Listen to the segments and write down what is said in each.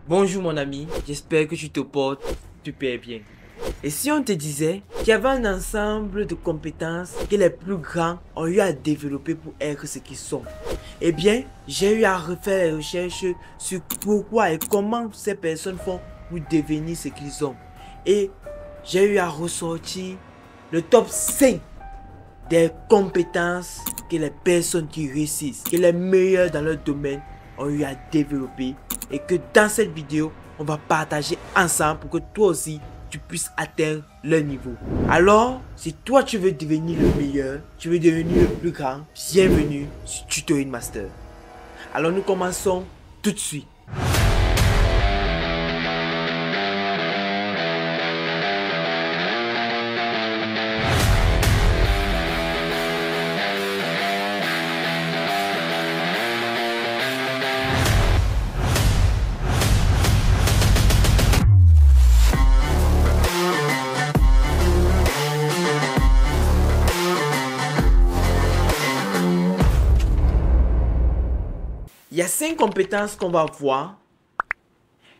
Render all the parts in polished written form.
Bonjour mon ami, j'espère que tu te portes super bien. Et si on te disait qu'il y avait un ensemble de compétences que les plus grands ont eu à développer pour être ce qu'ils sont, eh bien, j'ai eu à refaire les recherches sur pourquoi et comment ces personnes font pour devenir ce qu'ils ont. Et j'ai eu à ressortir le top 5 des compétences que les personnes qui réussissent, que les meilleurs dans leur domaine ont eu à développer, et que dans cette vidéo, on va partager ensemble pour que toi aussi, tu puisses atteindre leur niveau. Alors, si toi tu veux devenir le meilleur, tu veux devenir le plus grand, bienvenue sur Tutoring Master. Alors nous commençons tout de suite. Il y a 5 compétences qu'on va voir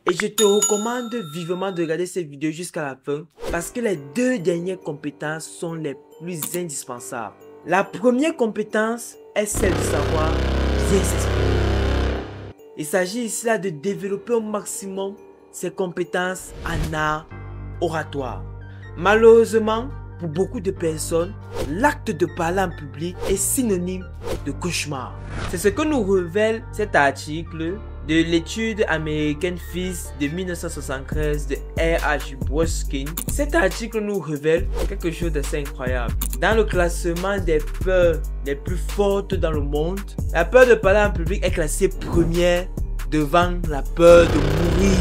et je te recommande vivement de regarder cette vidéo jusqu'à la fin parce que les 2 dernières compétences sont les plus indispensables. La première compétence est celle de savoir bien s'exprimer. Il s'agit ici là de développer au maximum ses compétences en art oratoire. Malheureusement, pour beaucoup de personnes, l'acte de parler en public est synonyme de cauchemar. C'est ce que nous révèle cet article de l'étude américaine FIS de 1973 de R.H. Bruskin. Cet article nous révèle quelque chose d'assez incroyable. Dans le classement des peurs les plus fortes dans le monde, la peur de parler en public est classée première devant la peur de mourir.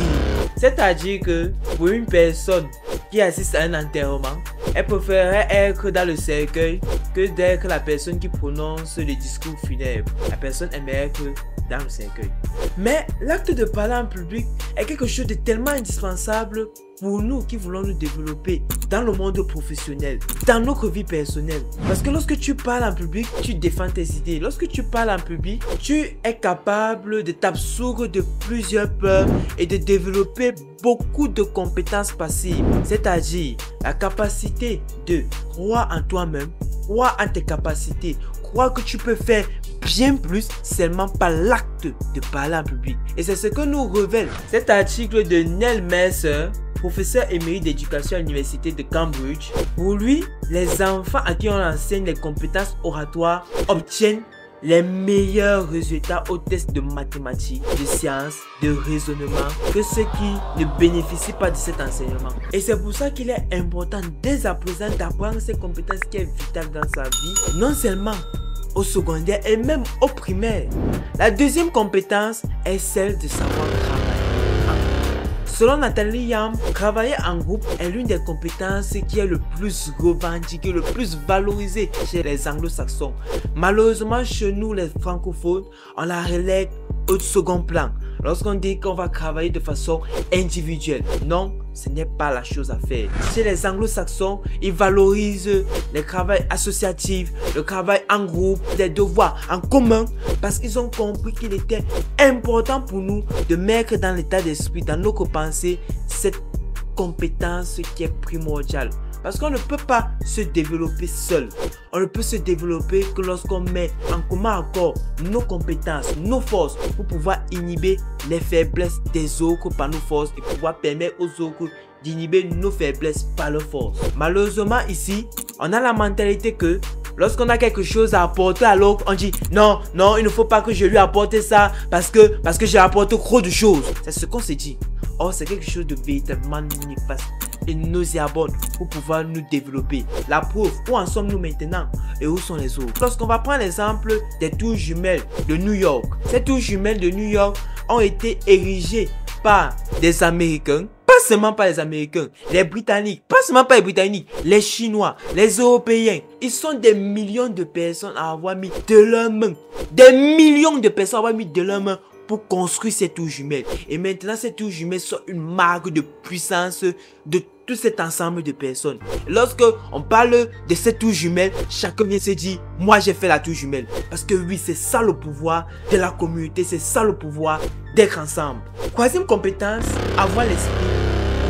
C'est-à-dire que pour une personne qui assiste à un enterrement, elle préférerait être dans le cercueil que d'être la personne qui prononce le discours funèbre. La personne aimerait être dans le cercueil. Mais l'acte de parler en public est quelque chose de tellement indispensable pour nous qui voulons nous développer dans le monde professionnel, dans notre vie personnelle. Parce que lorsque tu parles en public, tu défends tes idées. Lorsque tu parles en public, tu es capable de t'absoudre de plusieurs peurs et de développer beaucoup de compétences passives. C'est-à-dire la capacité de croire en toi-même, croire en tes capacités, croire que tu peux faire bien plus seulement par l'acte de parler en public. Et c'est ce que nous révèle cet article de Neil Mercer, professeur émérite d'éducation à l'université de Cambridge. Pour lui, les enfants à qui on enseigne les compétences oratoires obtiennent les meilleurs résultats aux tests de mathématiques, de sciences, de raisonnement que ceux qui ne bénéficient pas de cet enseignement. Et c'est pour ça qu'il est important dès à présent d'apprendre ces compétences qui est vitale dans sa vie, non seulement au secondaire et même au primaire. La deuxième compétence est celle de savoir travailler. Selon Nathalie Yam, travailler en groupe est l'une des compétences qui est le plus revendiquée, le plus valorisée chez les anglo-saxons. Malheureusement, chez nous, les francophones, on la relègue au second plan. Lorsqu'on dit qu'on va travailler de façon individuelle, non, ce n'est pas la chose à faire. Chez les anglo-saxons, ils valorisent le travail associatif, le travail en groupe, les devoirs en commun, parce qu'ils ont compris qu'il était important pour nous de mettre dans l'état d'esprit, dans nos pensées, cette compétence qui est primordiale. Parce qu'on ne peut pas se développer seul. On ne peut se développer que lorsqu'on met en commun accord nos compétences, nos forces pour pouvoir inhiber les faiblesses des autres par nos forces et pouvoir permettre aux autres d'inhiber nos faiblesses par leurs forces. Malheureusement ici, on a la mentalité que lorsqu'on a quelque chose à apporter à l'autre, on dit non, non, il ne faut pas que je lui apporte ça parce que j'ai apporté trop de choses. C'est ce qu'on s'est dit. Or, c'est quelque chose de véritablement néfaste et nauséabonde pour pouvoir nous développer. La preuve, où en sommes-nous maintenant et où sont les autres? Lorsqu'on va prendre l'exemple des tours jumelles de New York. Ces tours jumelles de New York ont été érigées par des Américains. Pas seulement par les Américains, les Britanniques, pas seulement par les Britanniques, les Chinois, les Européens. Ils sont des millions de personnes à avoir mis de leurs mains. Des millions de personnes à avoir mis de leurs mains pour construire ces tours jumelles. Et maintenant, ces tours jumelles sont une marque de puissance de tout cet ensemble de personnes. Lorsque on parle de cette tour jumelle, chacun vient se dire, moi j'ai fait la tour jumelle. Parce que oui, c'est ça le pouvoir de la communauté, c'est ça le pouvoir d'être ensemble. Troisième compétence, avoir l'esprit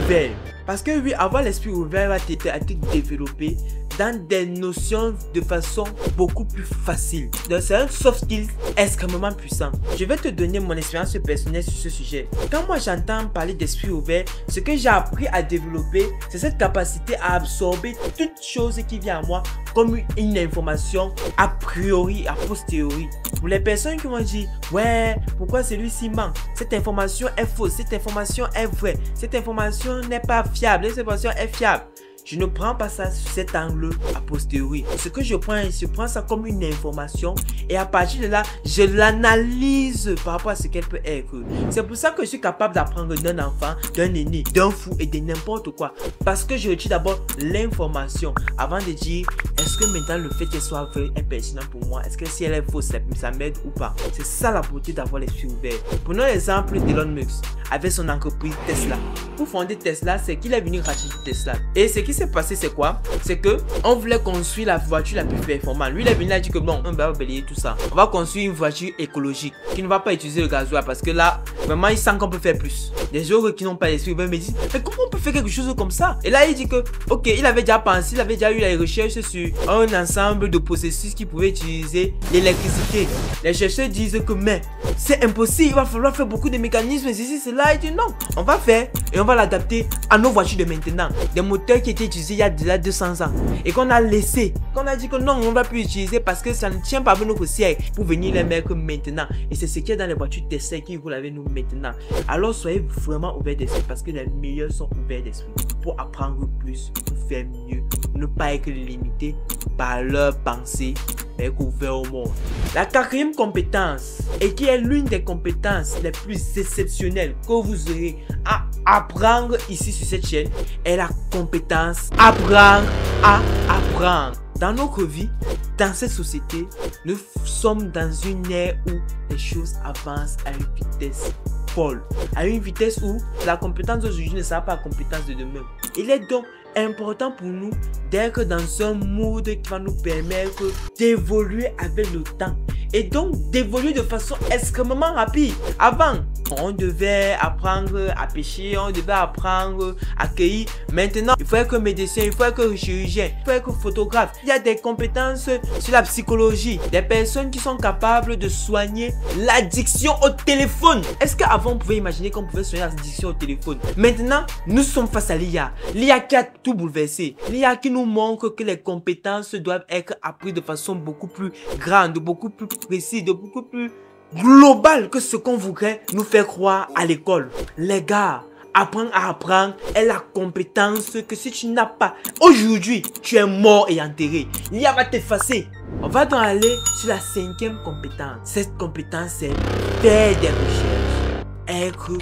ouvert. Parce que oui, avoir l'esprit ouvert va t'aider à développer dans des notions de façon beaucoup plus facile. Donc c'est un soft skill extrêmement puissant. Je vais te donner mon expérience personnelle sur ce sujet. Quand moi j'entends parler d'esprit ouvert, ce que j'ai appris à développer, c'est cette capacité à absorber toute chose qui vient à moi comme une information a priori, a posteriori. Pour les personnes qui m'ont dit, ouais, pourquoi celui-ci ment? Cette information est fausse, cette information est vraie, cette information n'est pas fiable, cette information est fiable. Je ne prends pas ça sur cet angle a posteriori. Ce que je prends ça comme une information et à partir de là, je l'analyse par rapport à ce qu'elle peut être. C'est pour ça que je suis capable d'apprendre d'un enfant, d'un aîné, d'un fou et de n'importe quoi. Parce que je retire d'abord l'information avant de dire est-ce que maintenant le fait qu'elle soit vraie est pertinent pour moi? Est-ce que si elle est fausse, ça m'aide ou pas? C'est ça la beauté d'avoir l'esprit ouvert. Prenons l'exemple d'Elon Musk avec son entreprise Tesla. Pour fonder Tesla, c'est qu'il est venu racheter Tesla. Et ce qui s'est passé, c'est quoi? C'est que on voulait construire la voiture la plus performante. Lui, il est venu là, dit que bon, on va balayer tout ça. On va construire une voiture écologique qui ne va pas utiliser le gasoil parce que là, vraiment, il sent qu'on peut faire plus. Des gens qui n'ont pas l'esprit ouvert me disent, mais comment on peut faire quelque chose comme ça? Et là, il dit que, ok, il avait déjà pensé, il avait déjà eu les recherches sur un ensemble de processus qui pouvaient utiliser l'électricité. Les chercheurs disent que, mais c'est impossible, il va falloir faire beaucoup de mécanismes, ici, c'est là. Il dit non, on va faire et on va l'adapter à nos voitures de maintenant. Des moteurs qui étaient utilisés il y a déjà 200 ans et qu'on a laissé, qu'on a dit que non, on ne va plus utiliser parce que ça ne tient pas avec notre siècle pour venir les mettre maintenant. Et c'est ce qu'il y a dans les voitures Tesla qui roulent avec nous maintenant. Alors soyez vraiment ouverts d'esprit parce que les meilleurs sont ouverts d'esprit pour apprendre plus, pour faire mieux, pour ne pas être limité par leur pensée, mais être ouvert au monde. La quatrième compétence, et qui est l'une des compétences les plus exceptionnelles que vous aurez à apprendre ici sur cette chaîne, est la compétence apprendre à apprendre. Dans notre vie, dans cette société, nous sommes dans une ère où les choses avancent à une vitesse folle. À une vitesse où la compétence d'aujourd'hui ne sera pas la compétence de demain. Il est donc important pour nous d'être dans un mood qui va nous permettre d'évoluer avec le temps. Et donc d'évoluer de façon extrêmement rapide. Avant, on devait apprendre à pêcher, on devait apprendre à cueillir. Maintenant, il faut être médecin, il faut être chirurgien, il faut être photographe. Il y a des compétences sur la psychologie. Des personnes qui sont capables de soigner l'addiction au téléphone. Est-ce qu'avant on pouvait imaginer qu'on pouvait soigner l'addiction au téléphone? Maintenant, nous sommes face à l'IA. L'IA qui a tout bouleversé. L'IA qui nous montre que les compétences doivent être apprises de façon beaucoup plus grande, beaucoup plus précise, beaucoup plus global que ce qu'on voudrait nous faire croire à l'école. Les gars, apprendre à apprendre est la compétence que si tu n'as pas aujourd'hui, tu es mort et enterré. L'IA va t'effacer. On va donc aller sur la cinquième compétence. Cette compétence, c'est faire des recherches, être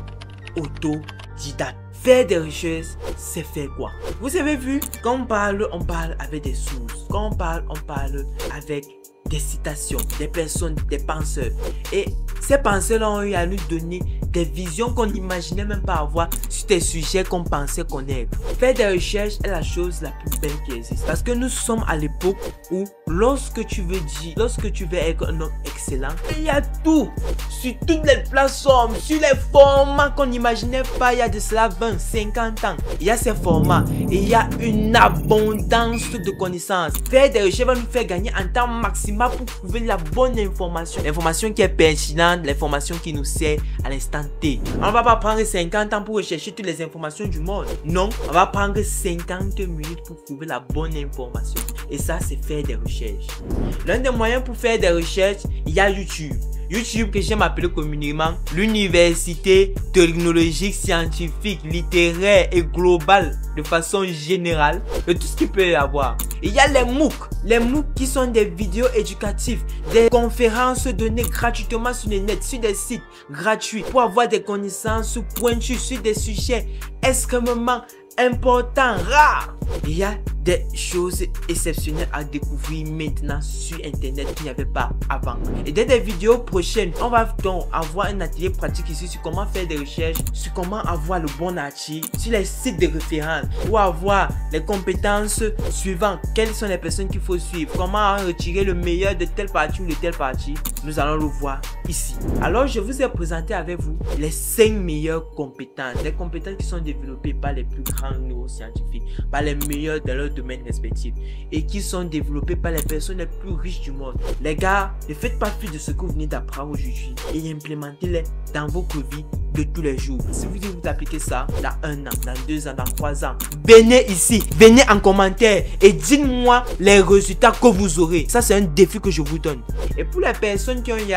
autodidacte. Faire des recherches, c'est faire quoi? Vous avez vu, quand on parle avec des sources. Quand on parle avec des citations, des personnes, des penseurs. Et ces penseurs-là ont eu à nous donner des visions qu'on n'imaginait même pas avoir sur des sujets qu'on pensait connaître. Faire des recherches est la chose la plus belle qui existe. Parce que nous sommes à l'époque où lorsque tu veux être un homme excellent, il y a tout sur toutes les plateformes, sur les formats qu'on n'imaginait pas il y a de cela 20, 50 ans. Il y a ces formats et il y a une abondance de connaissances. Faire des recherches va nous faire gagner en temps maximal pour trouver la bonne information. L'information qui est pertinente, l'information qui nous sert à l'instant T. On ne va pas prendre 50 ans pour rechercher toutes les informations du monde. Non, on va prendre 50 minutes pour trouver la bonne information. Et ça, c'est faire des recherches. L'un des moyens pour faire des recherches, il y a YouTube. YouTube que j'aime appeler communément l'université technologique, scientifique, littéraire et globale de façon générale de tout ce qu'il peut y avoir. Il y a les MOOC. Les MOOC qui sont des vidéos éducatives, des conférences données gratuitement sur le net, sur des sites gratuits pour avoir des connaissances pointues sur des sujets extrêmement importants, rares. Il y a des choses exceptionnelles à découvrir maintenant sur internet qu'il n'y avait pas avant. Et dans des vidéos prochaines, on va donc avoir un atelier pratique ici sur comment faire des recherches, sur comment avoir le bon article, sur les sites de référence, pour avoir les compétences suivantes, quelles sont les personnes qu'il faut suivre, comment retirer le meilleur de telle partie ou de telle partie. Nous allons le voir ici. Alors je vous ai présenté avec vous les 5 meilleures compétences, des compétences qui sont développées par les plus grands neuroscientifiques, par les meilleurs dans leur domaine respectif et qui sont développées par les personnes les plus riches du monde. Les gars, ne faites pas fi de ce que vous venez d'apprendre aujourd'hui et implémentez-les dans votre vie de tous les jours. Si vous appliquez ça dans 1 an, dans 2 ans, dans 3 ans, venez ici, venez en commentaire et dites-moi les résultats que vous aurez. Ça, c'est un défi que je vous donne. Et pour les personnes qui ont eu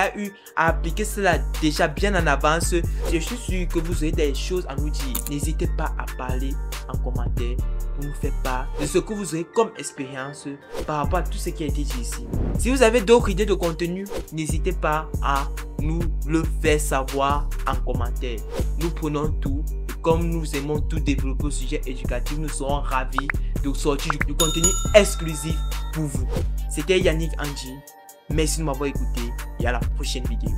à appliquer cela déjà bien en avance, je suis sûr que vous aurez des choses à nous dire. N'hésitez pas à parler en commentaire pour nous faire part de ce que vous aurez comme expérience par rapport à tout ce qui a été dit ici. Si vous avez d'autres idées de contenu, n'hésitez pas à nous le faire savoir en commentaire. Nous prenons tout. Comme nous aimons tout développer au sujet éducatif, nous serons ravis de sortir du contenu exclusif pour vous. C'était Yannick Anji. Merci de m'avoir écouté et à la prochaine vidéo.